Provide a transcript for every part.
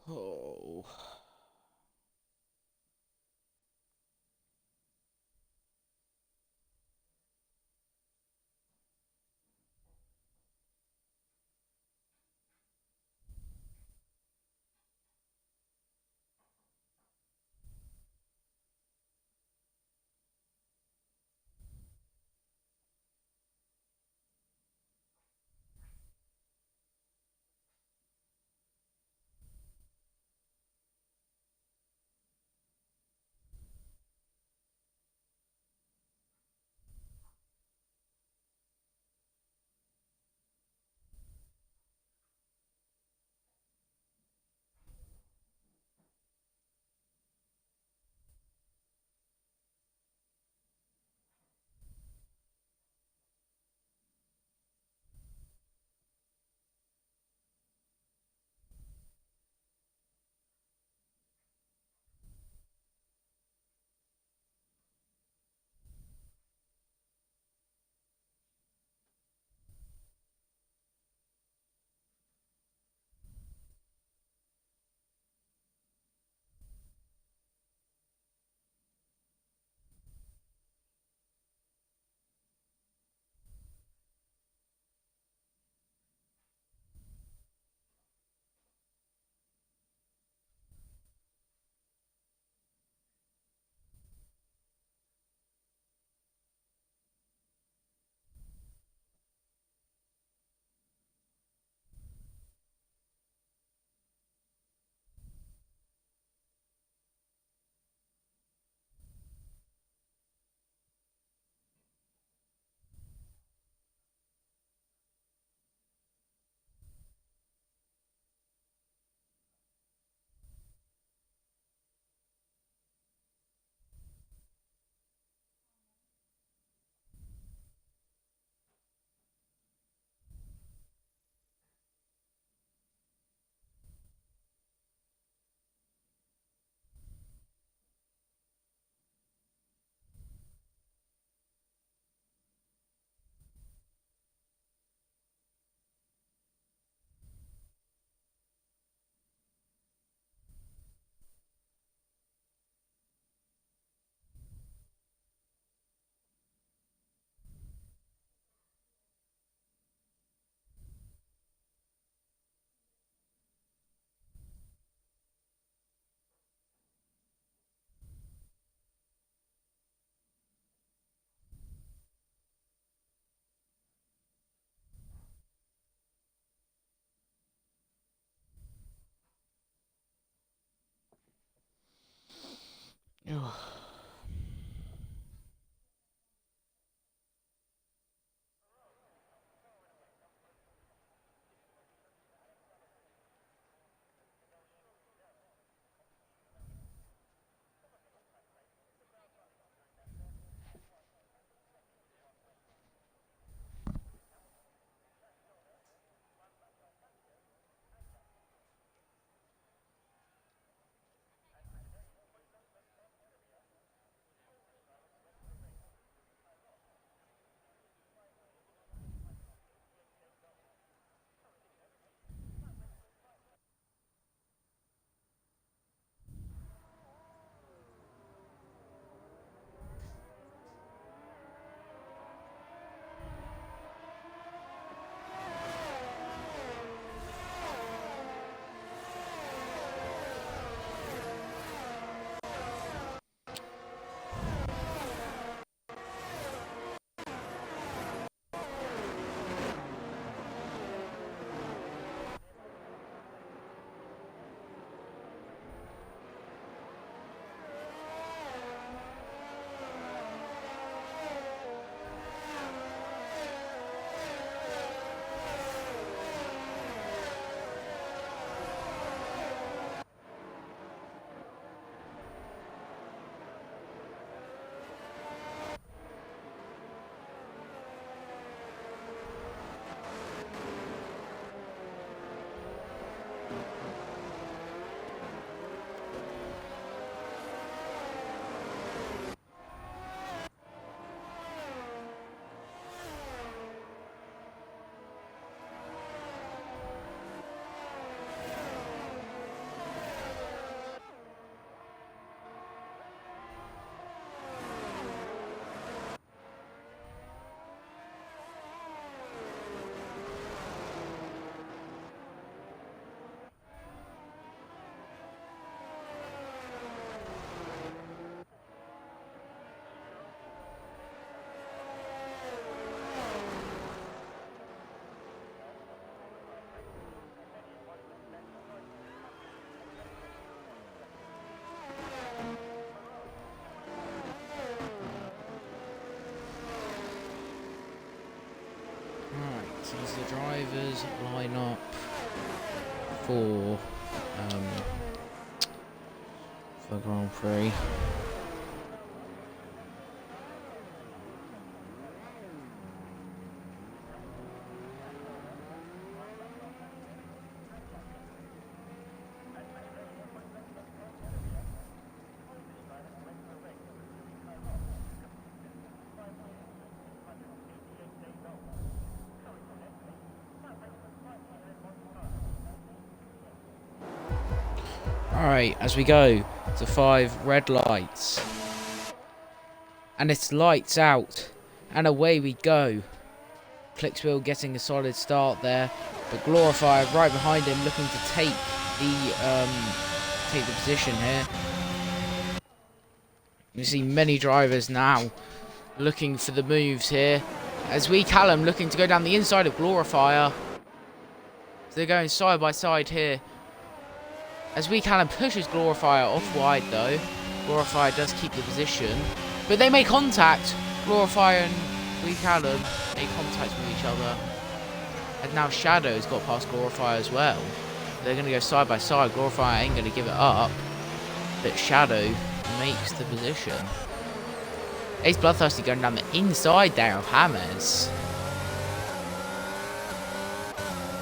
Oh. As the drivers line up for Grand Prix. Alright, as we go to 5 red lights. And it's lights out. And away we go. Clicksville getting a solid start there. But Glorifier right behind him looking to take the position here. You see many drivers now looking for the moves here. As Callum looking to go down the inside of Glorifier. So they're going side by side here. As Callum pushes Glorifier off wide though. Glorifier does keep the position. But they make contact. Glorifier and Callum make contact with each other. And now Shadow's got past Glorifier as well. They're going to go side by side. Glorifier ain't going to give it up. But Shadow makes the position. Ace Bloodthirsty going down the inside there of Hammers.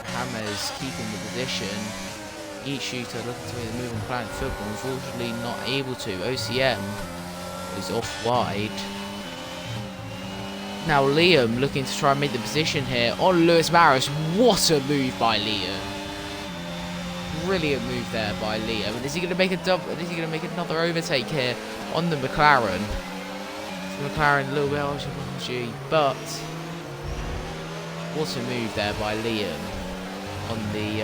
Hammers keeping the position. Each shooter looking to make the move on Planet Football. Unfortunately not able to. OCM is off wide. Now Liam looking to try and make the position here on Lewis Maris. What a move by Liam. Brilliant move there by Liam. And is he going to make a double? Is he going to make another overtake here on the McLaren? The McLaren a little bit RG, but what a move there by Liam on the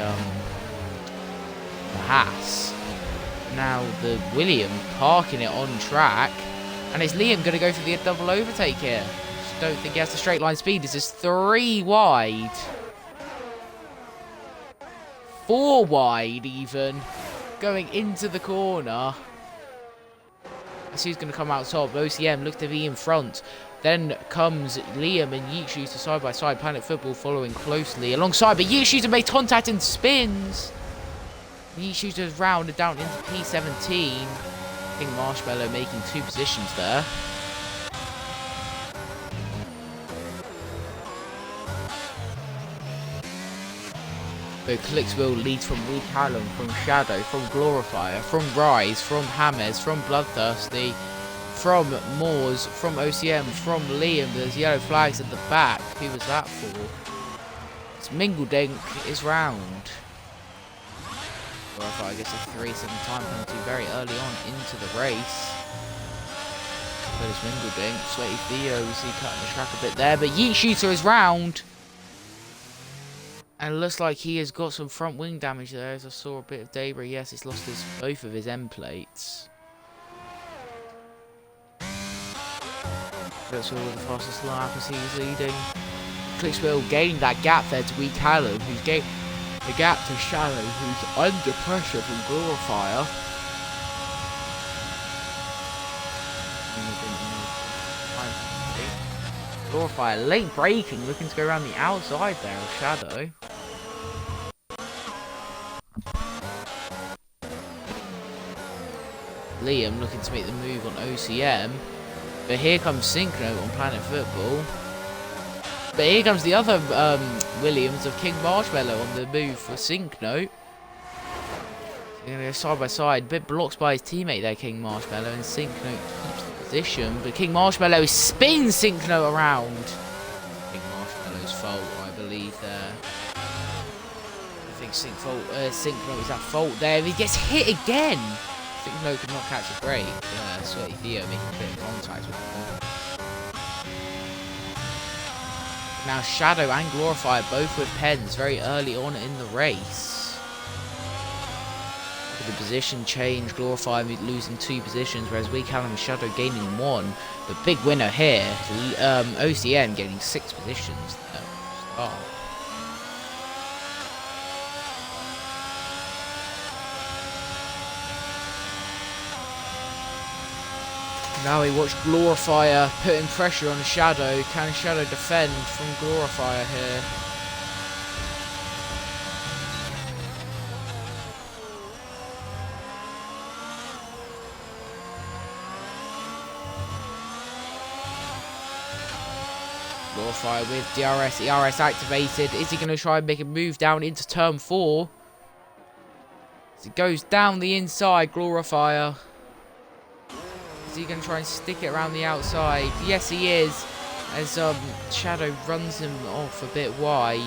Haas. Now the William parking it on track, and is Liam going to go for the double overtake here? Just don't think he has the straight line speed. This is 3 wide. 4 wide even, going into the corner. As he's going to come out top. OCM look to be in front. Then comes Liam and Yeet Shooter side by side. Planet Football following closely alongside, but Yeet Shooter made contact and spins. Yeet Shooter's rounded down into P17. King Marshmallow making 2 positions there. But Clicksville leads from Callum, from Shadow, from Glorifier, from Rise, from Hammers, from Bloodthirsty, from Moors, from OCM, from Liam. There's yellow flags at the back. Who was that for? It's Mingledink is round. Glorifier gets a 3-second time penalty very early on into the race. But it's Mingledink. Sweaty Theo, we see cutting the track a bit there. But Yeet Shooter is round. And it looks like he has got some front wing damage there, as I saw a bit of debris. Yes, he's lost both of his end plates. That's all the fastest lap as he's leading. Clicksville gaining that gap there to Wee Callum, who's gained the gap to Shadow, who's under pressure from Glorifier. Glorifier late braking, looking to go around the outside there of Shadow. Liam looking to make the move on OCM. But here comes Syncnote on Planet Football. But here comes the other Williams of King Marshmallow on the move for Syncnote. They're going to go side by side. Bit blocked by his teammate there, King Marshmallow. And Syncnote keeps the position. But King Marshmallow spins Syncnote around. King Marshmallow's fault, I believe, there. I think Syncnote is at fault there. He gets hit again. Syncnote could not catch a break. Sweaty Theo making a bit of contact with him. Now Shadow and Glorifier both with pens very early on in the race. With the position change, Glorifier losing 2 positions, whereas Wee Callum and Shadow gaining 1. The big winner here, OCM gaining 6 positions. Now we watch Glorifier putting pressure on Shadow. Can Shadow defend from Glorifier here? Glorifier with DRS, ERS activated. Is he going to try and make a move down into turn 4? As it goes down the inside, Glorifier. Is he going to try and stick it around the outside? Yes, he is. As Shadow runs him off a bit wide.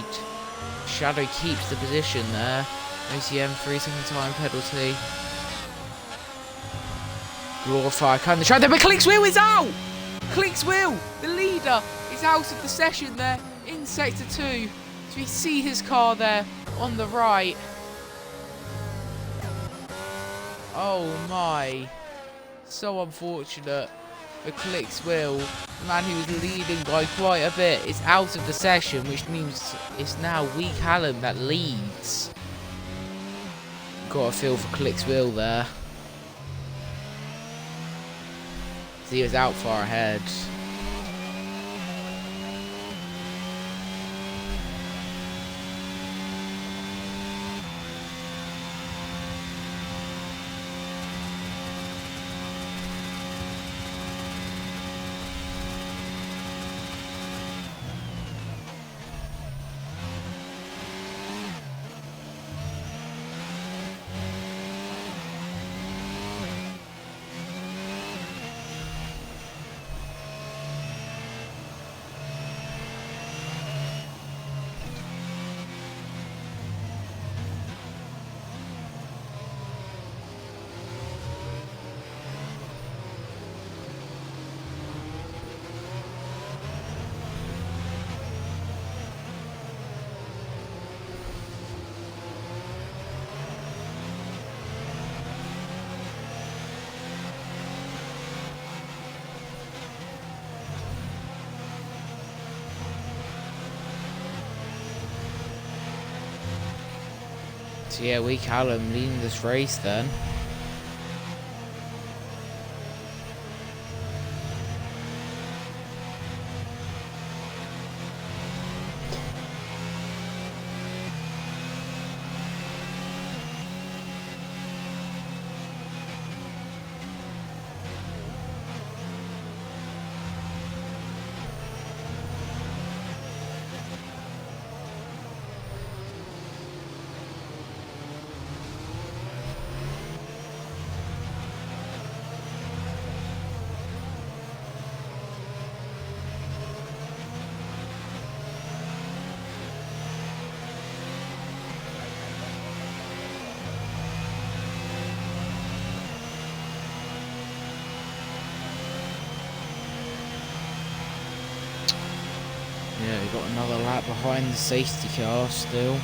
Shadow keeps the position there. OCM 3-second time penalty. Glorifier kind of try there, but Click's wheel is out! Click's wheel, the leader, is out of the session there in sector 2. So we see his car there on the right. Oh my. So unfortunate for Click's wheel. The man who was leading by quite a bit is out of the session, which means it's now Wee Callum that leads. Got a feel for Click's wheel there. He was out far ahead. So yeah, Wee Callum leading this race then. Yeah, we got another lap behind the safety car still.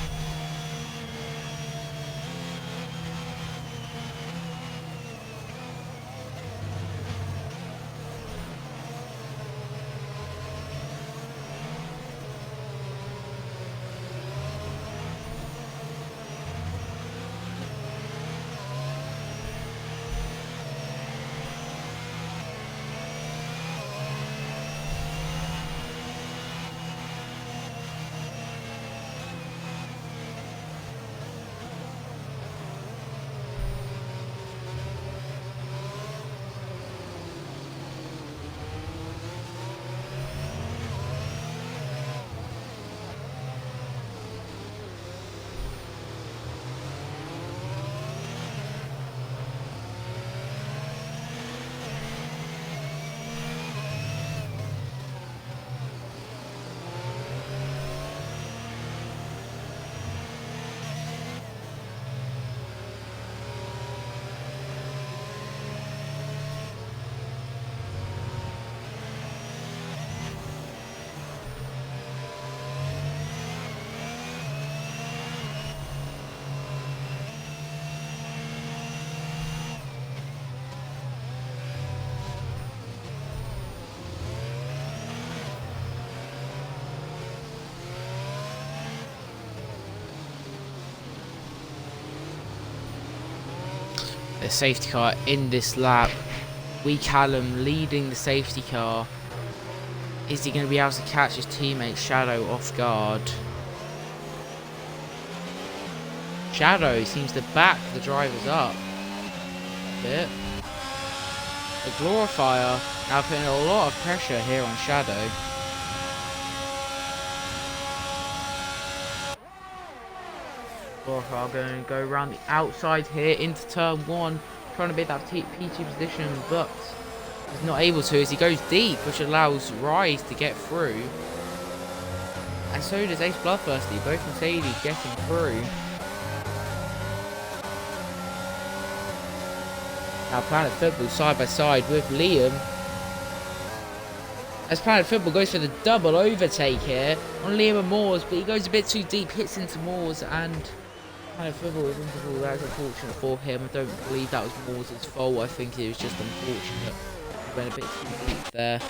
The safety car in this lap. Wee Callum leading the safety car. Is he going to be able to catch his teammate Shadow off guard? Shadow seems to back the drivers up a bit. The Glorifier now putting a lot of pressure here on Shadow. Glorify going to go around the outside here into turn 1, trying to beat that P2 position, but he's not able to as he goes deep, which allows Rise to get through. And so does Ace Bloodthirsty, both Mercedes getting through. Now Planet Football side by side with Liam. As Planet Football goes for the double overtake here on Liam and Moores, but he goes a bit too deep, hits into Moores, and Planet Football is into ball. That's unfortunate for him. I don't believe that was Moores' fault. I think it was just unfortunate. He went a bit too deep there.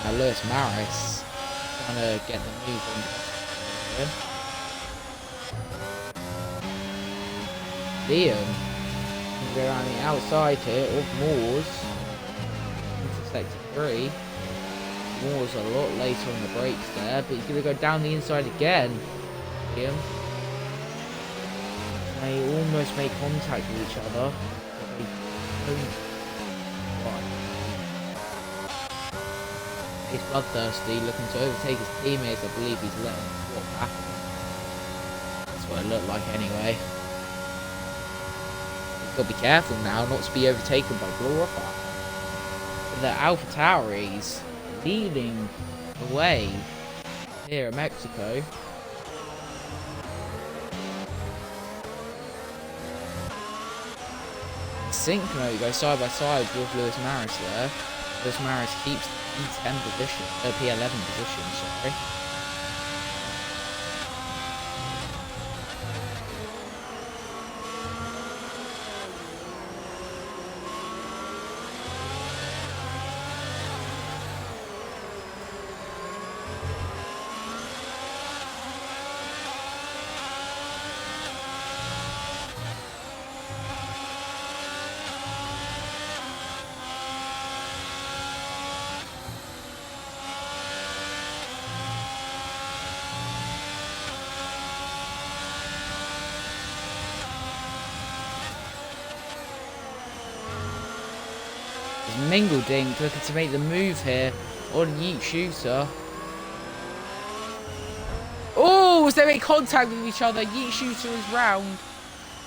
Now Lewis Maris trying to get the move on here. Liam can go around the outside here of Moores into sector 3. Moores a lot later on the brakes there, but he's going to go down the inside again. Liam. They almost make contact with each other, but they don't. He's Bloodthirsty, looking to overtake his teammates. I believe he's letting him swap back. That's what it looked like anyway. He's got to be careful now not to be overtaken by Glorify. The AlphaTauris leading the way here at Mexico. Syncno goes side by side with Lewis Maris there. Lewis Maris keeps the P10 position, P11 position, sorry. Mingledink looking to make the move here on Yeet Shooter. Oh, as they make contact with each other, Yeet Shooter is round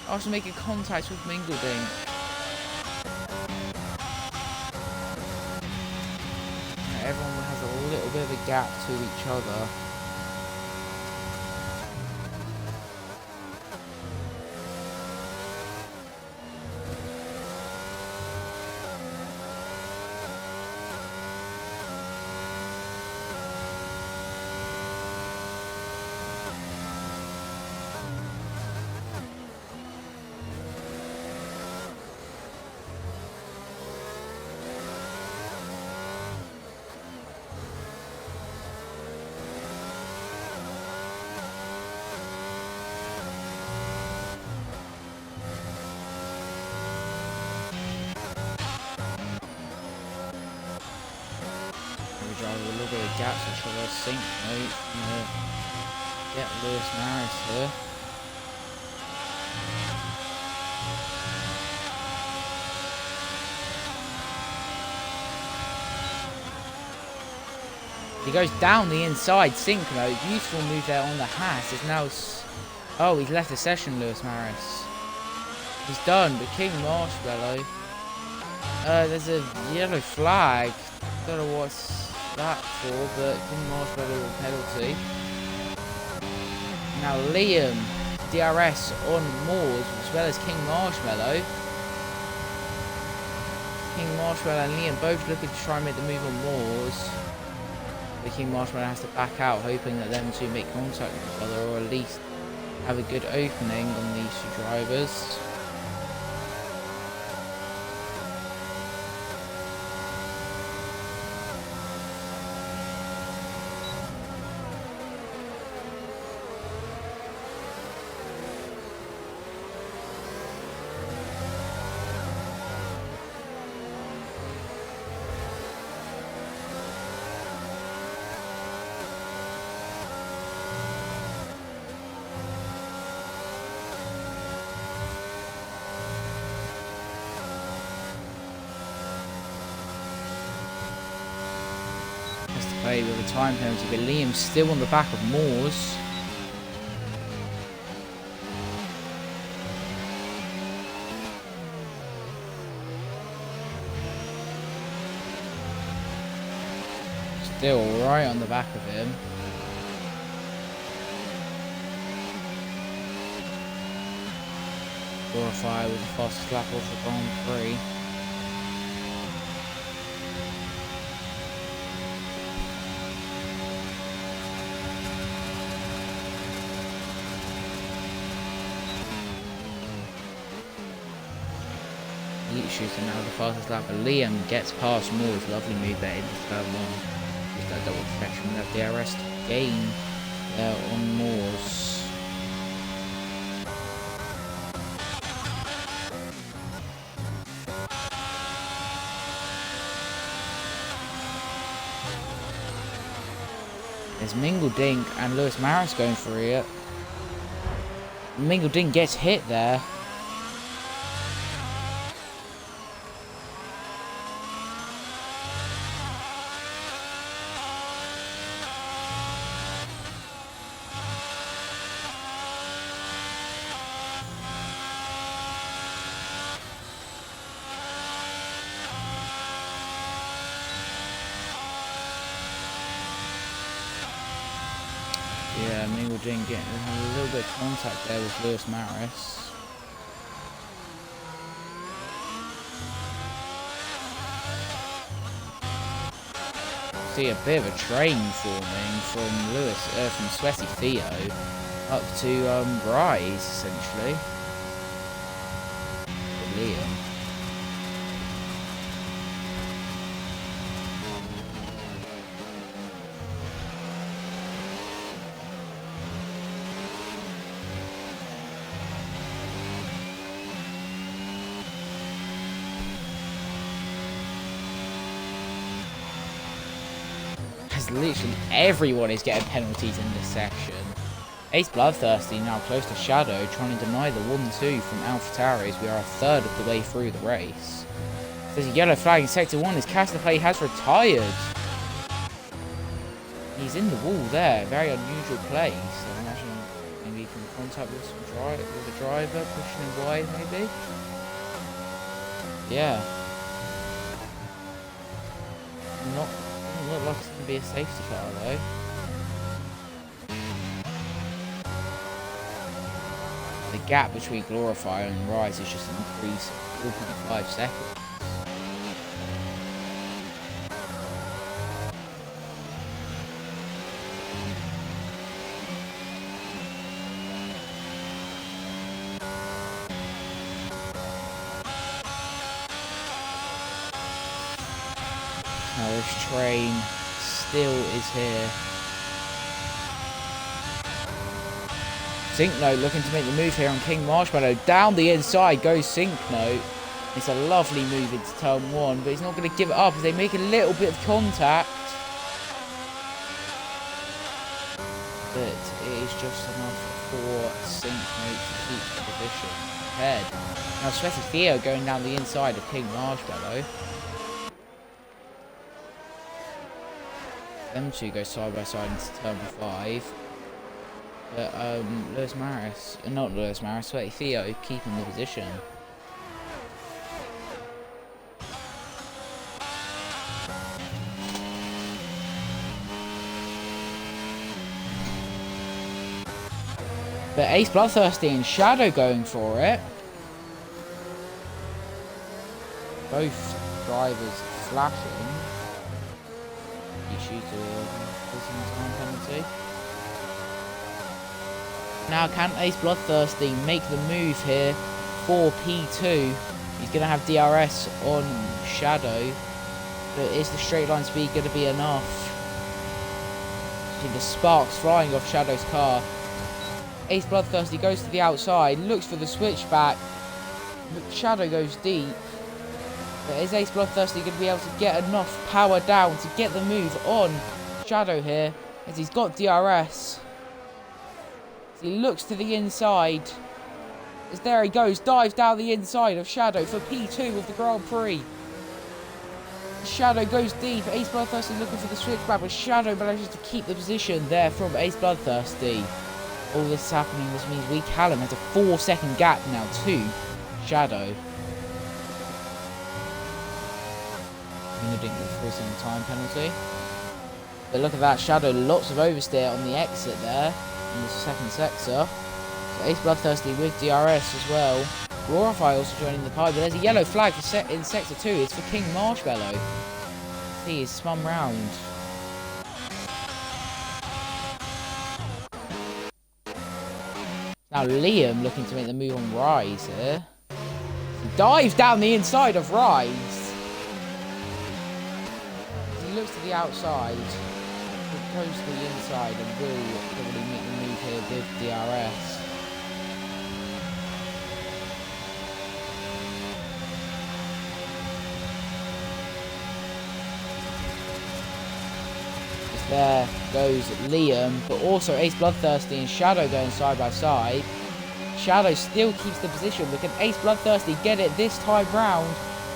after making contact with Mingledink. Everyone has a little bit of a gap to each other. Drive a little bit of gaps which will sync note. Get Lewis Maris here. He goes down the inside, Synchro. Beautiful move there on the Haas. Is now. Oh, he's left the session, Lewis Maris. He's done, but King Marshmallow. There's a yellow flag. Don't know what's that for, but King Marshmallow will penalty. Now Liam, DRS on Moores as well as King Marshmallow. King Marshmallow and Liam both looking to try and make the move on Moores. But King Marshmallow has to back out, hoping that them two make contact with each other, or at least have a good opening on these two drivers. has to play with a time penalty, but Liam's still on the back of Moores. Still right on the back of him. Glorify with the fastest lap of the Grand Prix. Heat shooting now the fastest lap, but Liam gets past Moores. Lovely move there into turn one. Just that double protection with the DRS gain there on Moores. There's Mingle Dink and Lewis Maris going for it. Mingle Dink gets hit there. Yeah, Mingle Dink getting a little bit of contact there with Lewis Maris. See a bit of a train forming from Sweaty Theo up to Rise essentially. For Liam. Literally everyone is getting penalties in this section. Ace Bloodthirsty now close to Shadow, trying to deny the 1-2 from AlphaTauri as we are a third of the way through the race. There's a yellow flag in Sector 1 as Castaplay has retired. He's in the wall there, very unusual play. So I imagine maybe he can contact with the driver, pushing him wide maybe. Yeah. Doesn't look like it's going to be a safety car though. The gap between Glorify and Rise is just an increase of 4.5 seconds. Now this train still is here. Syncnote looking to make the move here on King Marshmallow. Down the inside goes Syncnote. It's a lovely move into turn one, but he's not going to give it up as they make a little bit of contact. But it is just enough for Syncnote to keep the position ahead. Now Sweaty Theo going down the inside of King Marshmallow. Them two go side by side into turn 5. But Sweaty Theo keeping the position. But Ace Bloodthirsty and Shadow going for it. Both drivers flashing. Time penalty. Now can Ace Bloodthirsty make the move here for P2? He's going to have DRS on Shadow, but is the straight line speed going to be enough? See the sparks flying off Shadow's car. Ace Bloodthirsty goes to the outside, looks for the switchback. Shadow goes deep. But is Ace Bloodthirsty going to be able to get enough power down to get the move on Shadow here, as he's got DRS? As he looks to the inside, as there he goes, dives down the inside of Shadow for P2 of the Grand Prix. Shadow goes deep. Ace Bloodthirsty looking for the switchback, but Shadow manages to keep the position there from Ace Bloodthirsty. All this is happening. This means we Callum has a 4-second gap now to Shadow. You didn't get the 3-second time penalty. But look at that, Shadow, lots of oversteer on the exit there in the second sector. So Ace Bloodthirsty with DRS as well. Glorify also joining the pie, but there's a yellow flag for in sector 2. It's for King Marshmallow. He is spun round. Now Liam looking to make the move on Rise here. He dives down the inside of Rise. He looks to the outside. Goes to the inside and will probably make the move here with DRS. There goes Liam, but also Ace Bloodthirsty and Shadow going side by side. Shadow still keeps the position, but can Ace Bloodthirsty get it this time round?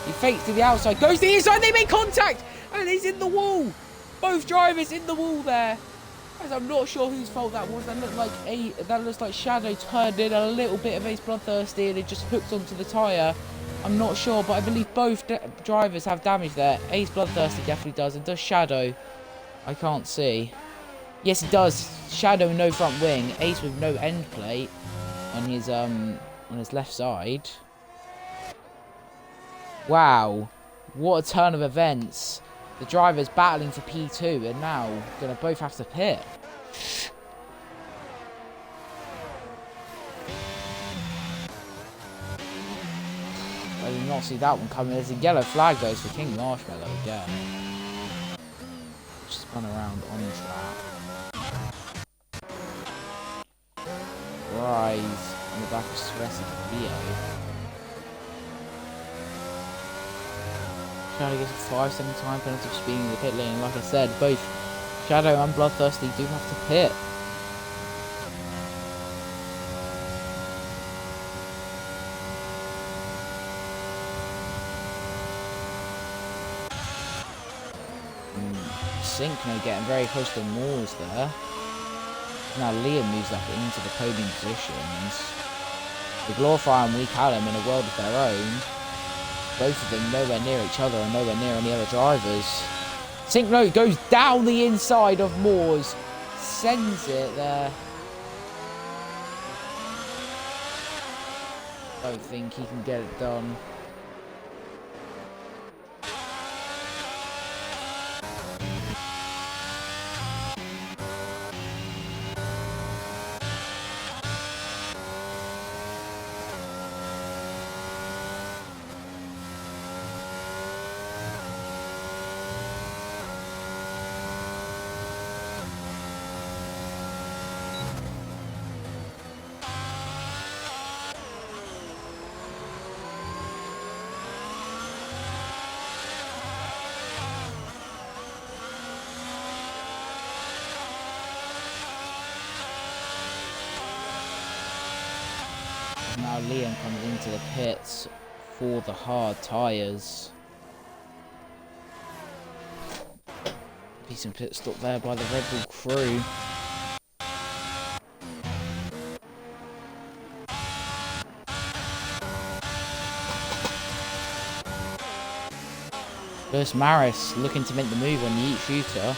He fakes to the outside, goes to the inside, they make contact, and he's in the wall. Both drivers in the wall there. As I'm not sure whose fault that was. That looks like Shadow turned in a little bit of Ace Bloodthirsty and it just hooked onto the tyre. I'm not sure, but I believe both drivers have damage there. Ace Bloodthirsty definitely does, and does Shadow. I can't see. Yes, it does. Shadow no front wing. Ace with no end plate on his left side. Wow, what a turn of events. The drivers battling for P2 and now gonna both have to pit. I did not see that one coming. There's a yellow flag goes for King Marshmallow again. Spun around on track. Rise on the back of Sweaty Leo. Shadow gets a 5-second time penalty for speeding the pit lane. Like I said, both Shadow and Bloodthirsty do have to pit. Syncno getting very close to Moores there. Now Liam moves up into the podium positions. The Glorify and Weak Alum in a world of their own. Both of them nowhere near each other and nowhere near any other drivers. Syncno goes down the inside of Moores. Sends it there. Don't think he can get it done. Now Liam comes into the pits for the hard tyres. Decent pit stop there by the Red Bull crew. First Maris looking to make the move on the Yeet Shooter.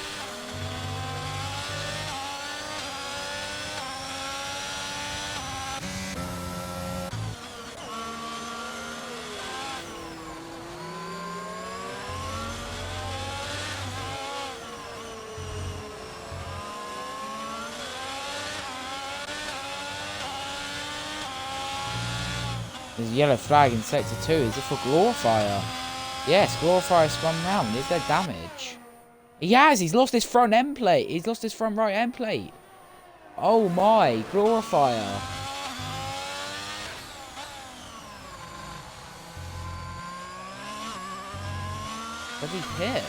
There's a yellow flag in sector 2. Is it for Glorifier? Yes, Glorifier spun round. Is there damage? He has. He's lost his front end plate. He's lost his front right end plate. Oh my, Glorifier. Does he pit?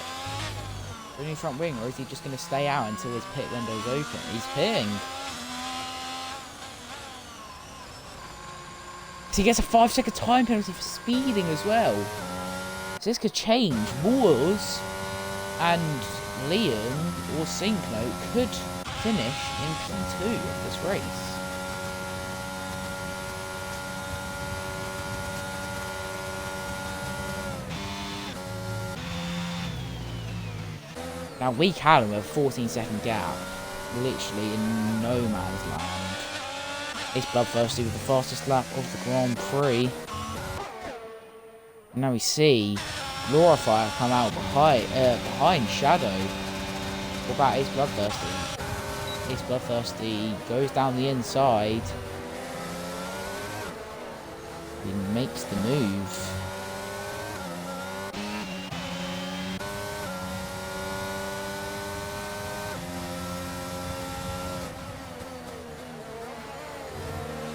Only front wing, or is he just going to stay out until his pit window's open? He's pitting. So he gets a 5-second time penalty for speeding as well. So this could change. Moores and Liam or Sinknote could finish in P2 of this race. Now we Callum have a 14-second gap, literally in no man's land. It's Bloodthirsty with the fastest lap of the Grand Prix. And now we see Glorifier come out behind Shadow. What about Ace Bloodthirsty? Ace Bloodthirsty goes down the inside. He makes the move.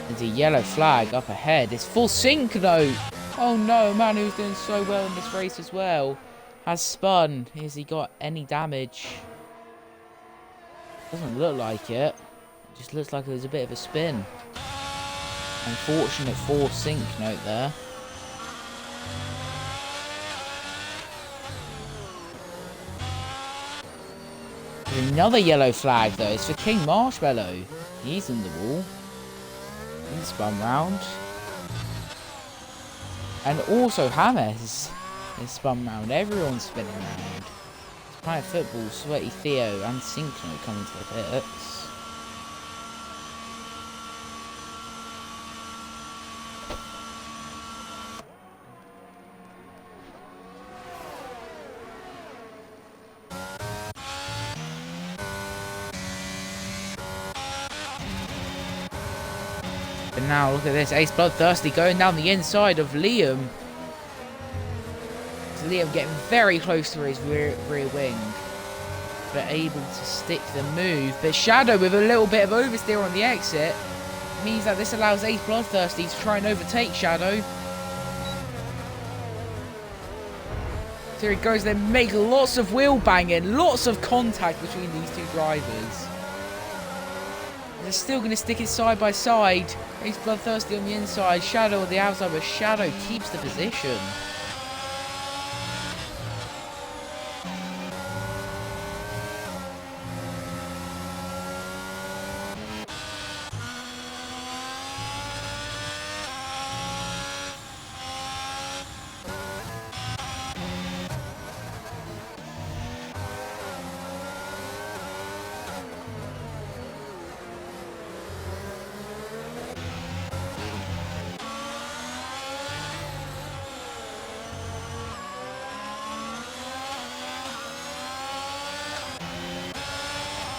There's a yellow flag up ahead. It's full Sinknote. Oh no, a man who's doing so well in this race as well has spun. Has he got any damage? Doesn't look like it. It just looks like there's a bit of a spin. Unfortunate for Sinknote there. There's another yellow flag though. It's for King Marshmallow. He's in the wall. He's spun round. And also James is spun round. Everyone's spinning round. Planet Football, Sweaty Theo and Sinknote coming to the pits. But now look at this, Ace Bloodthirsty going down the inside of Liam. So Liam getting very close to his rear wing, but able to stick the move. But Shadow with a little bit of oversteer on the exit means that this allows Ace Bloodthirsty to try and overtake Shadow. So here he goes, they make lots of wheel banging, lots of contact between these two drivers. They're still going to stick it side by side. Ace Bloodthirsty on the inside, Shadow on the outside, but Shadow keeps the position.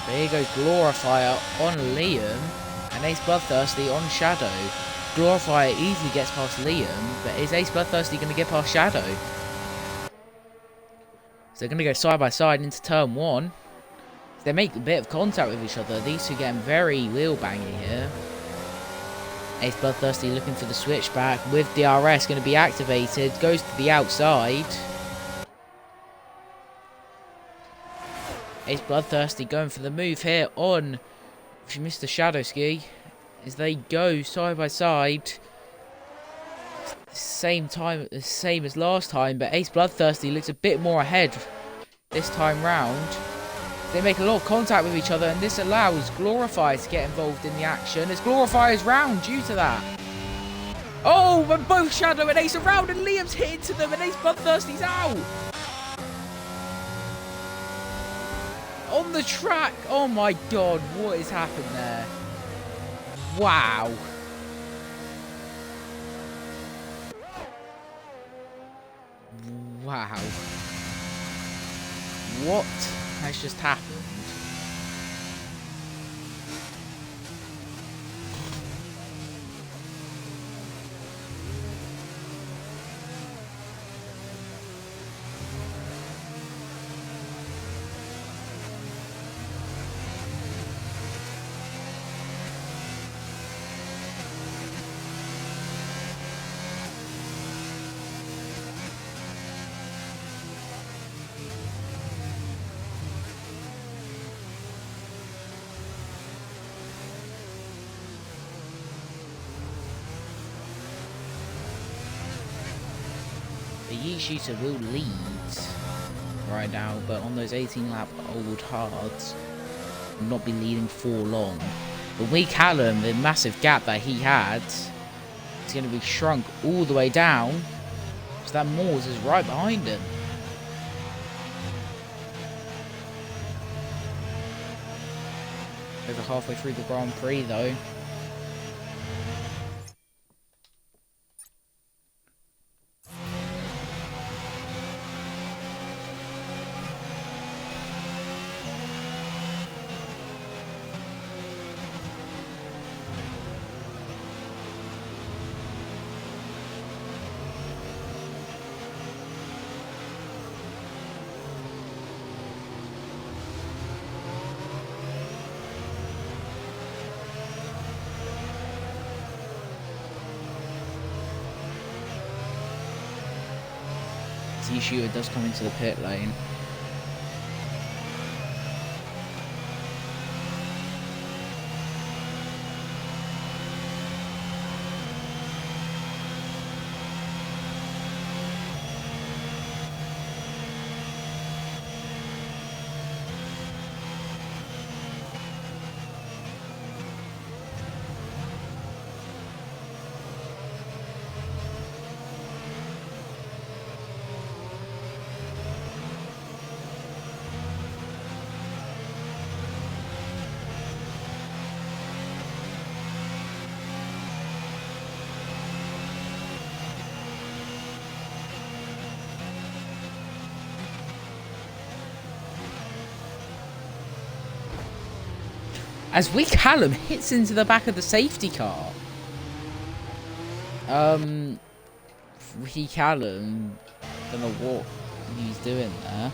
There goes Glorifier on Liam and Ace Bloodthirsty on Shadow. Glorifier easily gets past Liam, but is Ace Bloodthirsty going to get past Shadow? So they're going to go side by side into turn one. So they make a bit of contact with each other. These two getting very wheel banging here. Ace Bloodthirsty looking for the switchback with DRS going to be activated. Goes to the outside. Ace Bloodthirsty going for the move here on Mr. Shadowski as they go side by side. Same as last time, but Ace Bloodthirsty looks a bit more ahead this time round. They make a lot of contact with each other, and this allows Glorifier to get involved in the action as Glorifier's round due to that. Oh, and both Shadow and Ace are round, and Liam's hit into them, and Ace Bloodthirsty's out. On the track. Oh my god, what has happened there? Wow. Wow. What has just happened? Yeet Shooter will lead right now, but on those 18-lap old hards, will not be leading for long. But Wee Callum, the massive gap that he had, is going to be shrunk all the way down, so that Moores is right behind him. Over halfway through the Grand Prix though. Shooter does come into the pit lane. As Wee Callum hits into the back of the safety car. Wee Callum, don't know what he's doing there.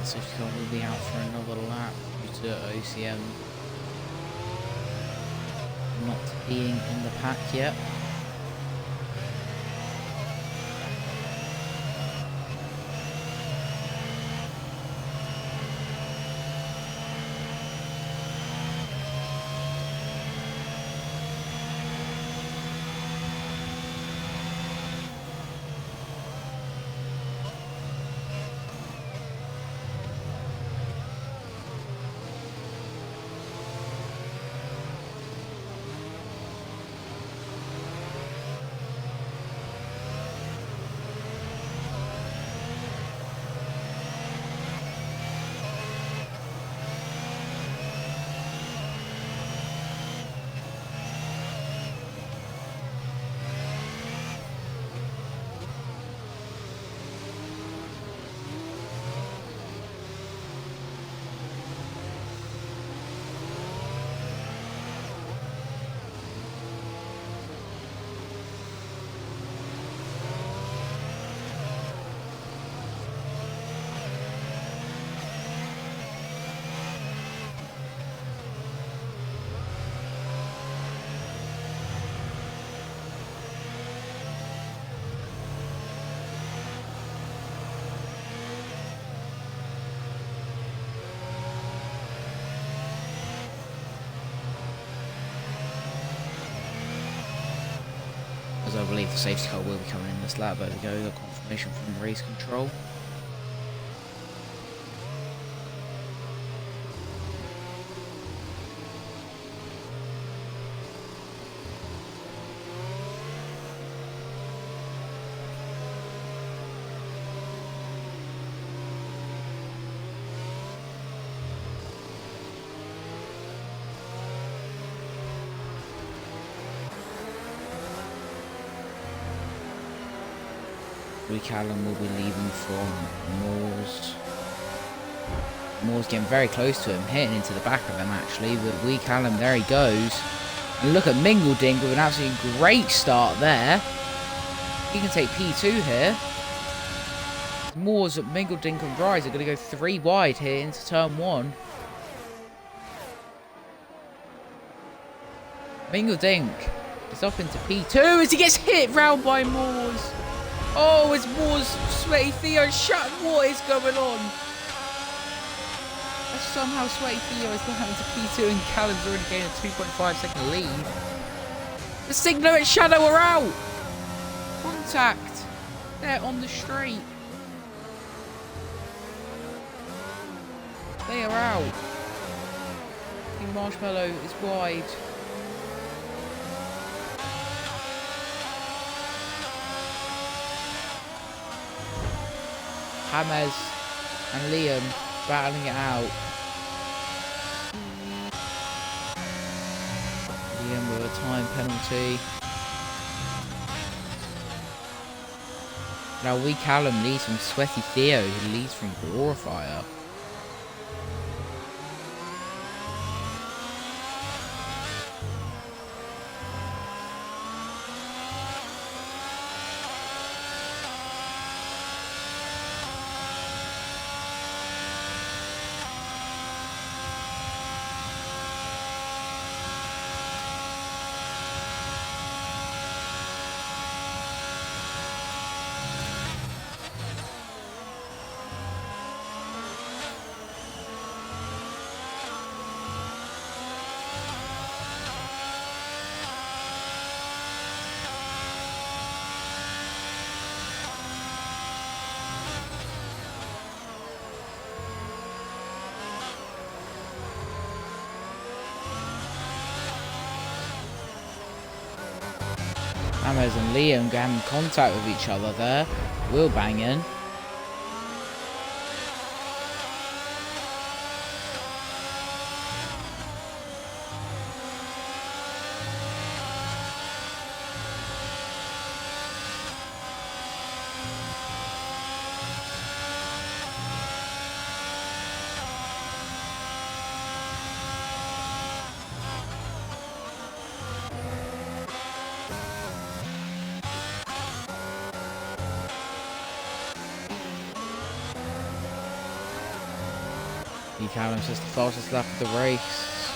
Safety car will be out for another lap due to OCM not being in the pack yet. As I believe the safety car will be coming in this lap. There we go, the confirmation from race control. Lee Callum will be leaving from Moores. Moore's getting very close to him, hitting into the back of him actually, but Lee Callum, there he goes. And look at Mingleding with an absolutely great start there. He can take P2 here. Moore's at Mingleding and Rise are going to go 3 wide here into turn 1. Mingleding is up into P2 as he gets hit round by Moores. Oh, it's Moore's Sweaty Theo shut. What is going on? Somehow Sweaty Theo is down into P2 and Callum's already gained a 2.5-second lead. The Signal and Shadow are out. Contact. They're on the straight. They are out. King Marshmallow is wide. James and Liam battling it out. Liam with a time penalty. Now Lee Callum leads from Sweaty Theo, who leads from Glorifier. Hammers and Liam having contact with each other there. Wheel banging. Lee Callum's just the fastest lap of the race.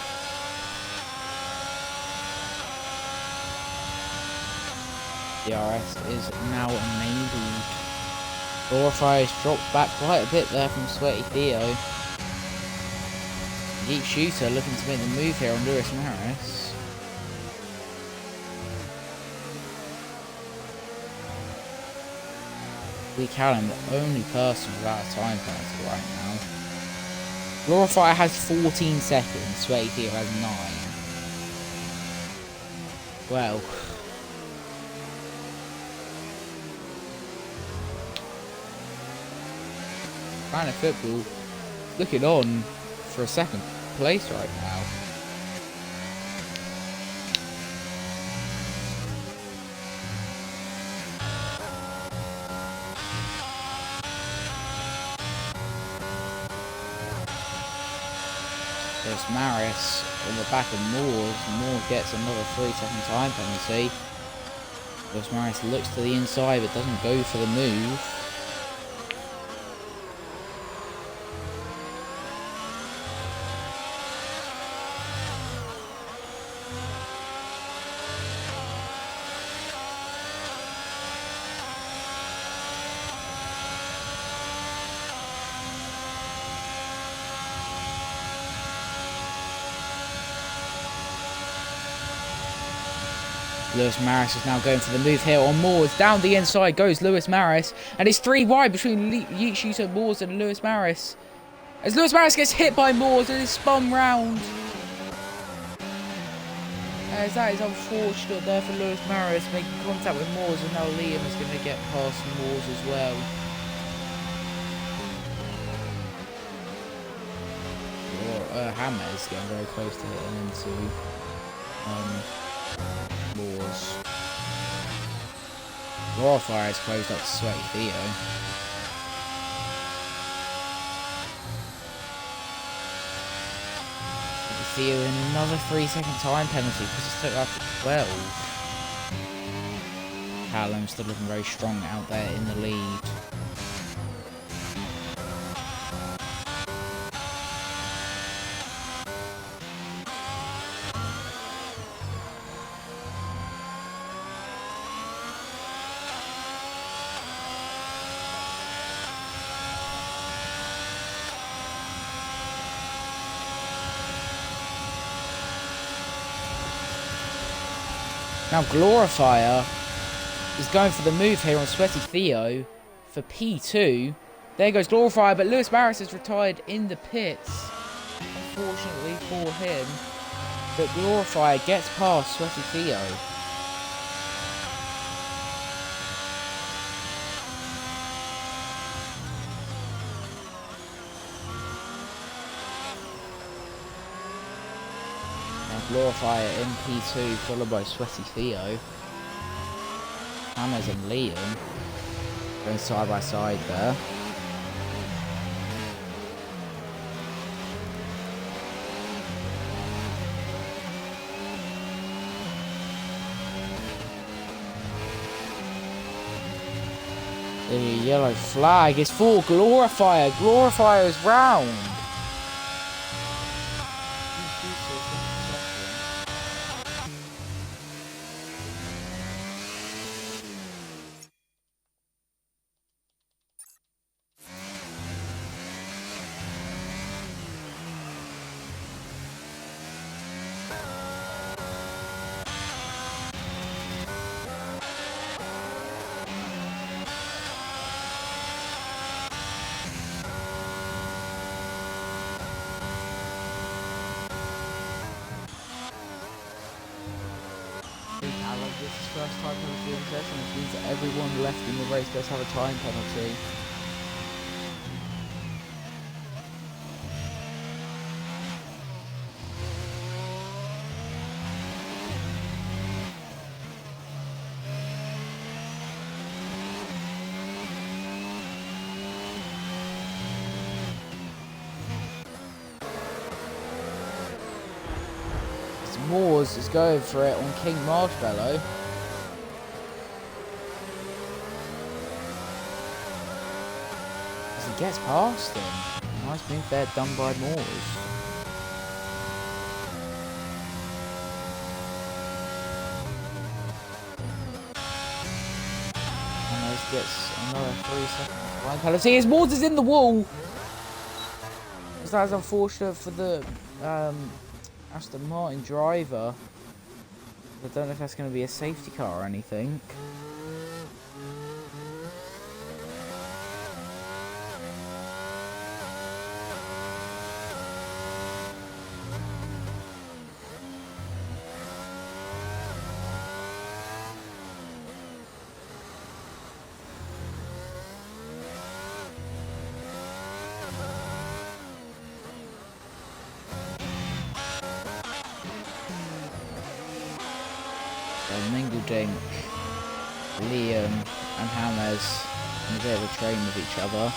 DRS is now enabled. Glorifier's dropped back quite a bit there from Sweaty Theo. Deep Shooter looking to make the move here on Lewis Maris. Lee Callum, the only person without a time penalty right now. Glorifier has 14 seconds, Sweaty Theo has 9. Well. Planet Football looking on for a second place right now. There's Maris on the back of Moore. Moore gets another 3-second time penalty. Lewis Maris looks to the inside but doesn't go for the move. Lewis Maris is now going for the move here on Moores. Down the inside goes Lewis Maris. And it's 3 wide between Yeet Shooter, Moores and Lewis Maris. As Lewis Maris gets hit by Moores and is spun round. As that is unfortunate there for Lewis Maris, making contact with Moores, and now Liam is going to get past Moores as well. Hammer is getting very close to hitting into Moores. Glorifier has closed up to Sweaty Theo. Theo in another 3-second time penalty because it's took up to 12. Callum still looking very strong out there in the lead. Now Glorifier is going for the move here on Sweaty Theo for P2. There goes Glorifier, but Lewis Maris has retired in the pits. Unfortunately for him, but Glorifier gets past Sweaty Theo. Glorifier in P2, followed by Sweaty Theo. Hammers and Liam going side by side there. The yellow flag is for Glorifier. Glorifier's round. This is first time penalty in test, and it means that everyone left in the race does have a time penalty. Moores is going for it on King Marshmallow. As he gets past him. Nice move there done by Moores. And Moores gets another 3 seconds time penalty as Moores is in the wall. That's unfortunate for the Aston Martin driver. I don't know if that's going to be a safety car or anything. Mingledink, Liam and Hammers in a bit of a train with each other.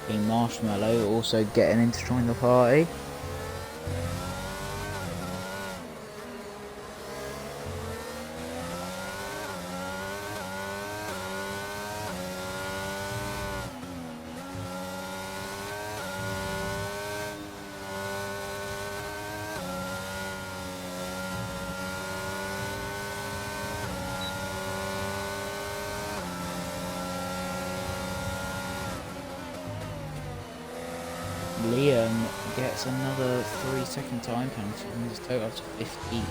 King Marshmallow also getting in to join the party. Liam gets another 3-second time penalty and his total up to 15.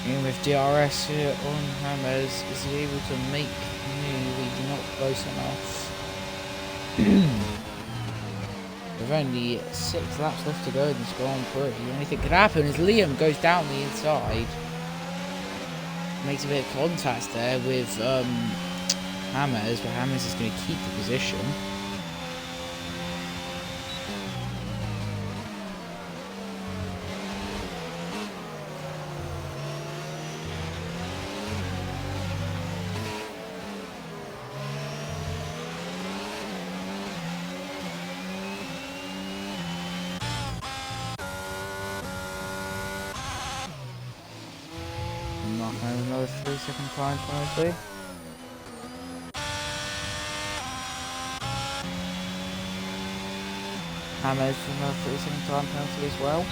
And with DRS here on Hammers, is he able to make move? He's not close enough. With only 6 laps left to go in this Grand Prix, anything could happen as Liam goes down the inside. Makes a bit of contact there with Hammers, but Hammers is going to keep the position. Another 3-second time penalty. Hammers for another 3-second time penalty as well.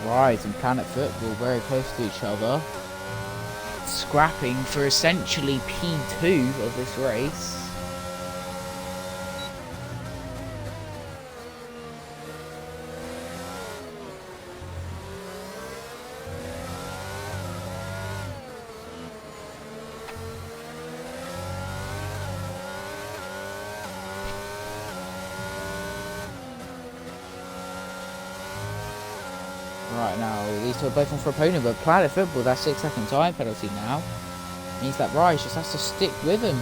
Right, and Planet Football very close to each other. Scrapping for essentially P2 of this race. Right now, these two are both on for opponent, but Planet Football, that 6-second time penalty now means that Rise just has to stick with him.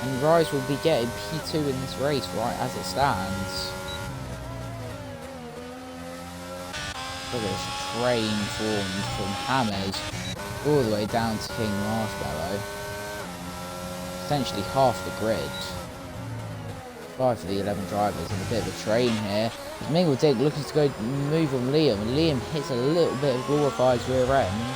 And Rise will be getting P2 in this race, right as it stands. Look at this train formed from Hammers all the way down to King Marshmallow. Essentially half the grid. 5 for the 11 drivers and a bit of a train here. As Mingle Dink looking to go move on Liam, and Liam hits a little bit of Glorified's rear end.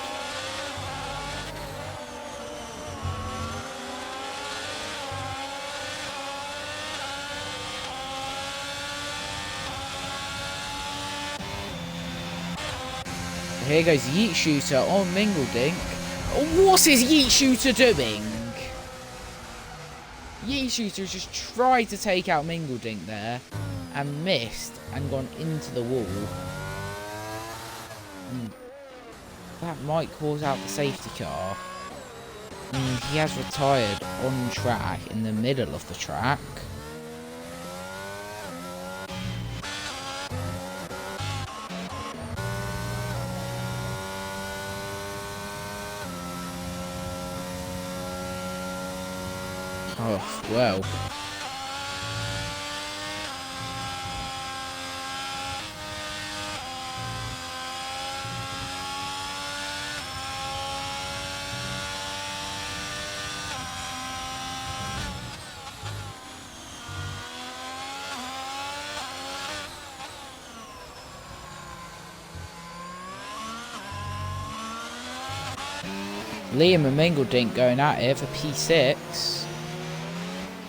Here goes Yeet Shooter on Mingle Dink. What's his Yeet Shooter doing? Yeet Shooter just tried to take out Mingle Dink there and missed and gone into the wall. That might cause out the safety car. He has retired on track in the middle of the track. Oh, well. Liam and Mingle Dink going at it for P6.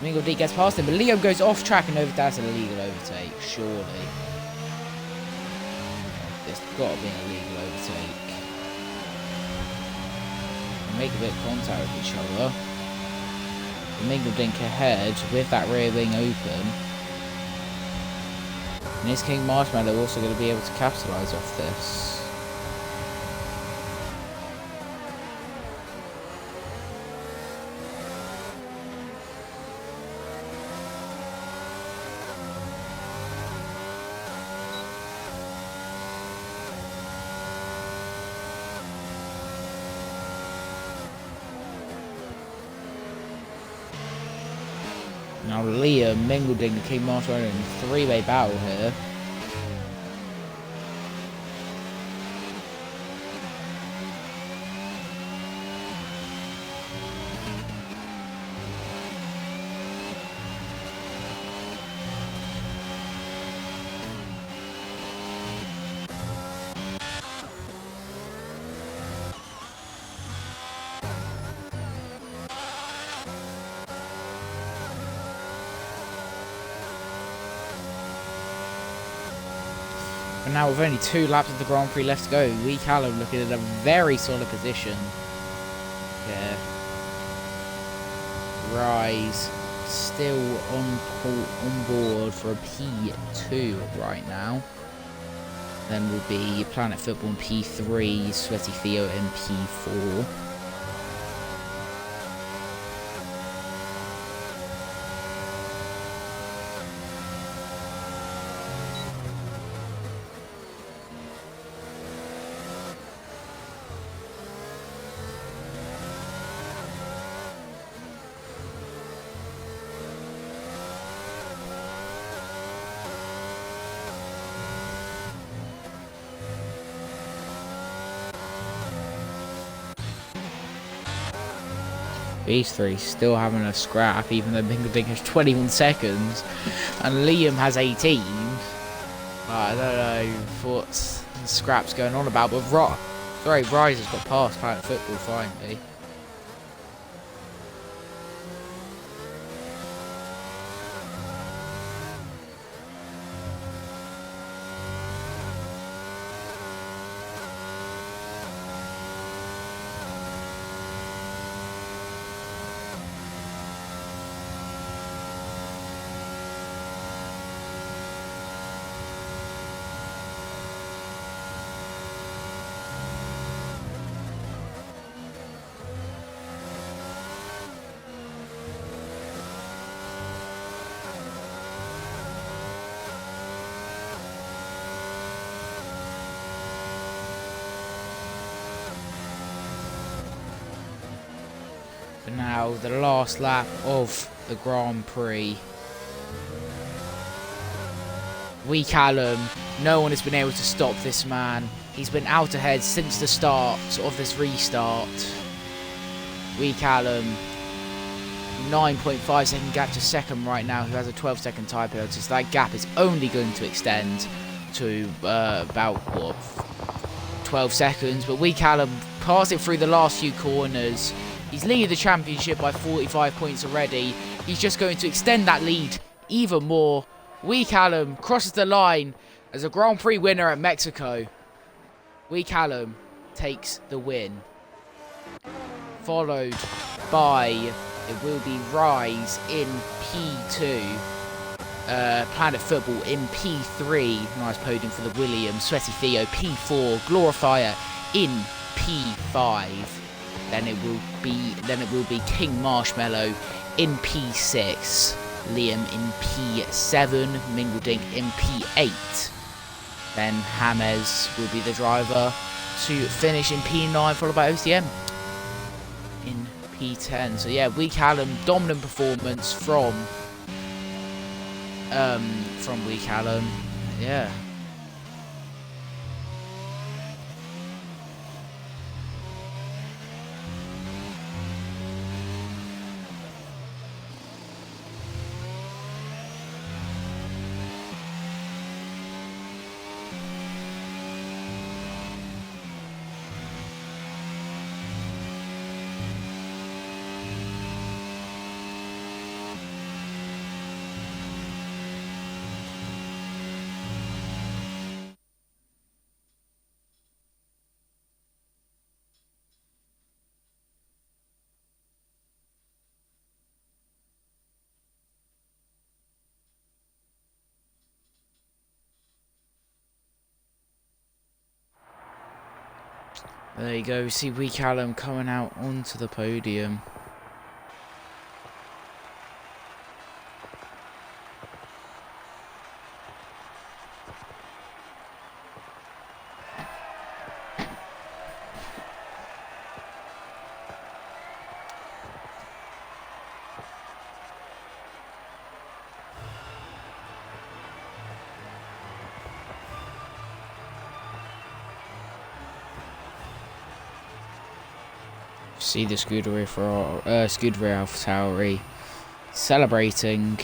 Mingle Dink gets past him, but Liam goes off track and over. That's an illegal overtake, surely. There's got to be an illegal overtake. They make a bit of contact with each other. Mingle Dink ahead with that rear wing open. And is King Marshmallow also going to be able to capitalise off this? Now Liam, Mingle Dink and King Marshmallow in a three-way battle here. And now with only 2 laps of the Grand Prix left to go, Wee Callum looking in a very solid position. Yeah. Rise still on board for a P2 right now. Then will be Planet Football in P3, Sweaty Theo in P4. These three still having a scrap, even though Bing has 21 seconds and Liam has 18. I don't know what scrap's going on about, but Rise has got past Planet Football finally. But now the last lap of the Grand Prix. Wee Callum, no one has been able to stop this man. He's been out ahead since the start of this restart. Wee Callum, 9.5 second gap to second right now, who has a 12-second tyre penalty. So that gap is only going to extend to about, what, 12 seconds. But Wee Callum passed it through the last few corners. He's leading the championship by 45 points already. He's just going to extend that lead even more. Wee Callum crosses the line as a Grand Prix winner at Mexico. Wee Callum takes the win. Followed by, it will be Rise in P2. Planet Football in P3. Nice podium for the Williams. Sweaty Theo P4. Glorifier in P5. Then it will be King Marshmallow in P6. Liam in P7, Mingledink in P8. Then James will be the driver to finish in P9, followed by OCM in P10. So yeah, Wee Callum, dominant performance from Wee Callum. Yeah. There you go, see Wee Callum coming out onto the podium. See the Scuderia AlphaTauri celebrating.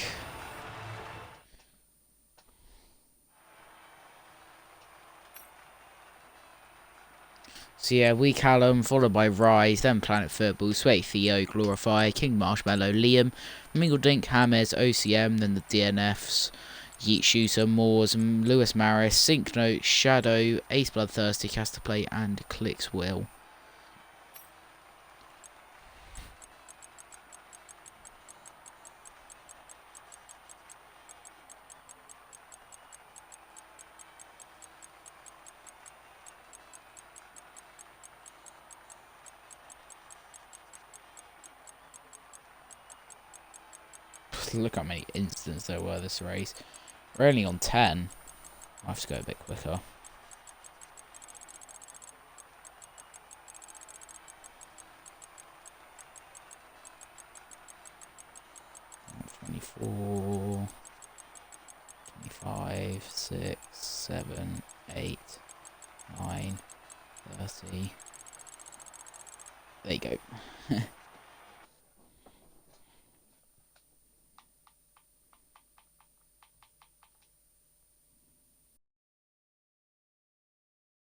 So yeah, Wee Callum, followed by Rise, then Planet Football, Sweaty Theo, Glorify, King Marshmallow, Liam, Mingledink, James, OCM, then the DNFs, Yeet Shooter, Moores, Lewis Maris, Sync Note, Shadow, Ace Bloodthirsty, Casterplay, and Clicks Will. Look how many incidents there were this race. We're only on 10. I have to go a bit quicker. Four, 25, 6, 7, 8, 9, 30. There you go.